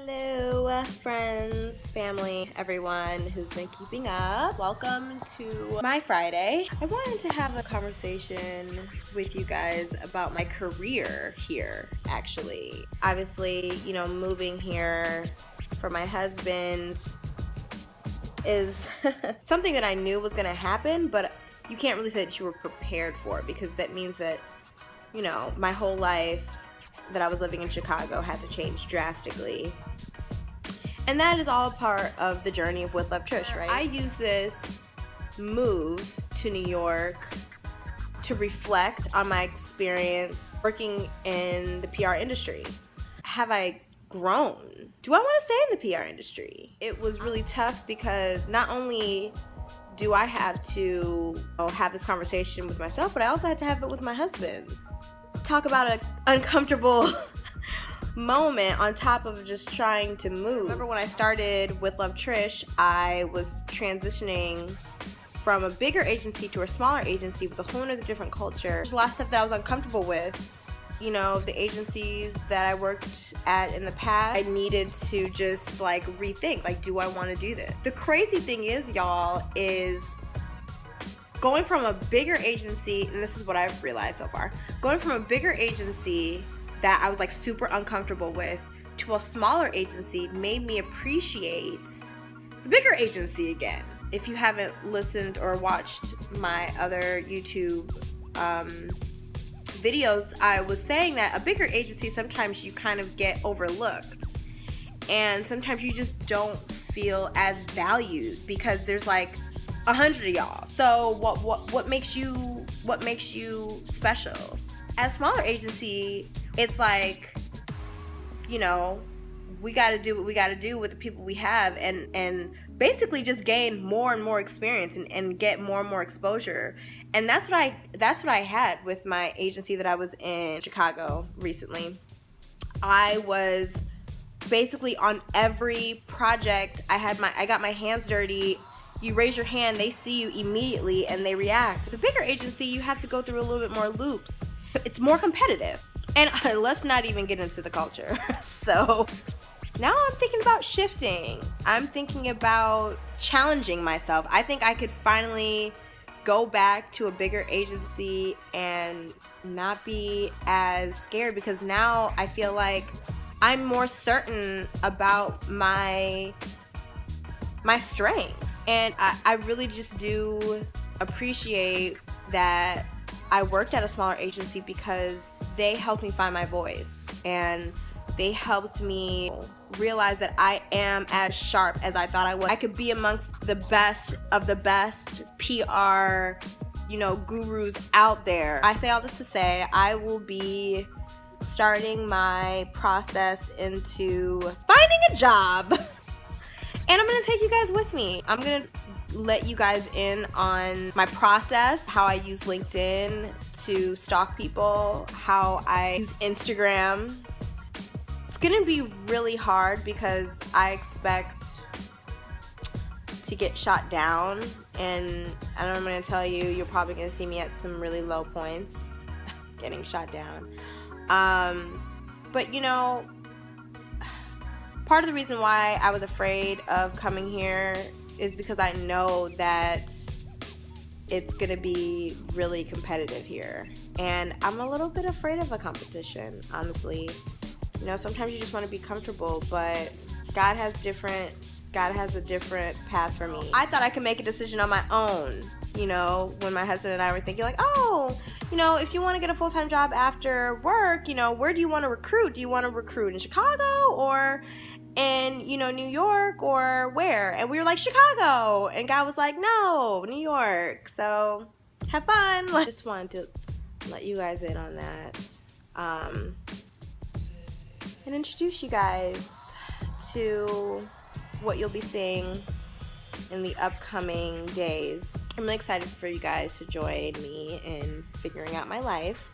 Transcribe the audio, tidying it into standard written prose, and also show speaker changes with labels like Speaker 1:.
Speaker 1: Hello, friends, family, everyone who's been keeping up. Welcome to my Friday. I wanted to have a conversation with you guys about my career here, actually. Obviously, moving here for my husband is something that I knew was going to happen, but you can't really say that you were prepared for it, because that means that, my whole life that I was living in Chicago had to change drastically. And that is all part of the journey of With Love Trish, right? I use this move to New York to reflect on my experience working in the PR industry. Have I grown? Do I want to stay in the PR industry? It was really tough because not only do I have to have this conversation with myself, but I also had to have it with my husband. Talk about an uncomfortable moment on top of just trying to move. Remember when I started With Love Trish, I was transitioning from a bigger agency to a smaller agency with a whole other different culture. There's a lot of stuff that I was uncomfortable with. The agencies that I worked at in the past, I needed to just rethink, do I want to do this? The crazy thing is, y'all, is going from a bigger agency, and this is what I've realized so far, going from a bigger agency that I was super uncomfortable with to a smaller agency made me appreciate the bigger agency again. If you haven't listened or watched my other YouTube videos, I was saying that a bigger agency, sometimes you kind of get overlooked, and sometimes you just don't feel as valued because there's 100 of y'all. So what makes you special? At a smaller agency, it's we got to do what we got to do with the people we have, and basically just gain more and more experience and get more and more exposure. And that's what I had with my agency that I was in Chicago recently. I was basically on every project. I got my hands dirty. You raise your hand, they see you immediately, and they react. With a bigger agency, you have to go through a little bit more loops. It's more competitive. And let's not even get into the culture. So now I'm thinking about shifting. I'm thinking about challenging myself. I think I could finally go back to a bigger agency and not be as scared, because now I feel like I'm more certain about my strengths. And I really just do appreciate that I worked at a smaller agency, because they helped me find my voice, and they helped me realize that I am as sharp as I thought I was. I could be amongst the best of the best PR, gurus out there. I say all this to say I will be starting my process into finding a job. And I'm going to take you guys with me. I'm going to let you guys in on my process, how I use LinkedIn to stalk people, how I use Instagram. It's going to be really hard because I expect to get shot down. And I'm going to tell you, you're probably going to see me at some really low points getting shot down. But part of the reason why I was afraid of coming here is because I know that it's going to be really competitive here. And I'm a little bit afraid of a competition, honestly. Sometimes you just want to be comfortable, but God has a different path for me. I thought I could make a decision on my own, when my husband and I were thinking if you want to get a full-time job after work, where do you want to recruit? Do you want to recruit in Chicago or in, New York, or where? And we were like, Chicago. And God was like, no, New York. So have fun. I just wanted to let you guys in on that. And introduce you guys to what you'll be seeing in the upcoming days. I'm really excited for you guys to join me in figuring out my life.